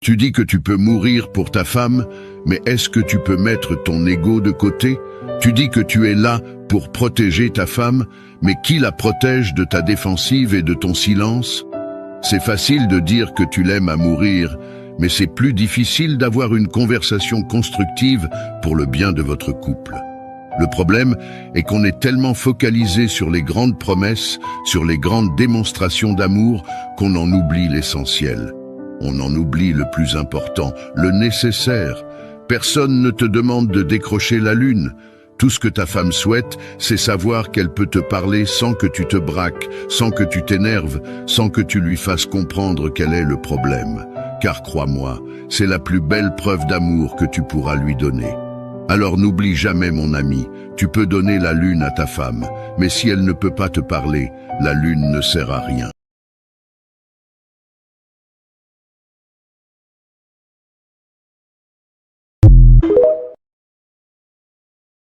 Tu dis que tu peux mourir pour ta femme, mais est-ce que tu peux mettre ton ego de côté? Tu dis que tu es là pour protéger ta femme, mais qui la protège de ta défensive et de ton silence? C'est facile de dire que tu l'aimes à mourir, mais c'est plus difficile d'avoir une conversation constructive pour le bien de votre couple. Le problème est qu'on est tellement focalisé sur les grandes promesses, sur les grandes démonstrations d'amour, qu'on en oublie l'essentiel. On en oublie le plus important, le nécessaire. Personne ne te demande de décrocher la lune. Tout ce que ta femme souhaite, c'est savoir qu'elle peut te parler sans que tu te braques, sans que tu t'énerves, sans que tu lui fasses comprendre quel est le problème. Car crois-moi, c'est la plus belle preuve d'amour que tu pourras lui donner. Alors n'oublie jamais, mon ami, tu peux donner la lune à ta femme, mais si elle ne peut pas te parler, la lune ne sert à rien.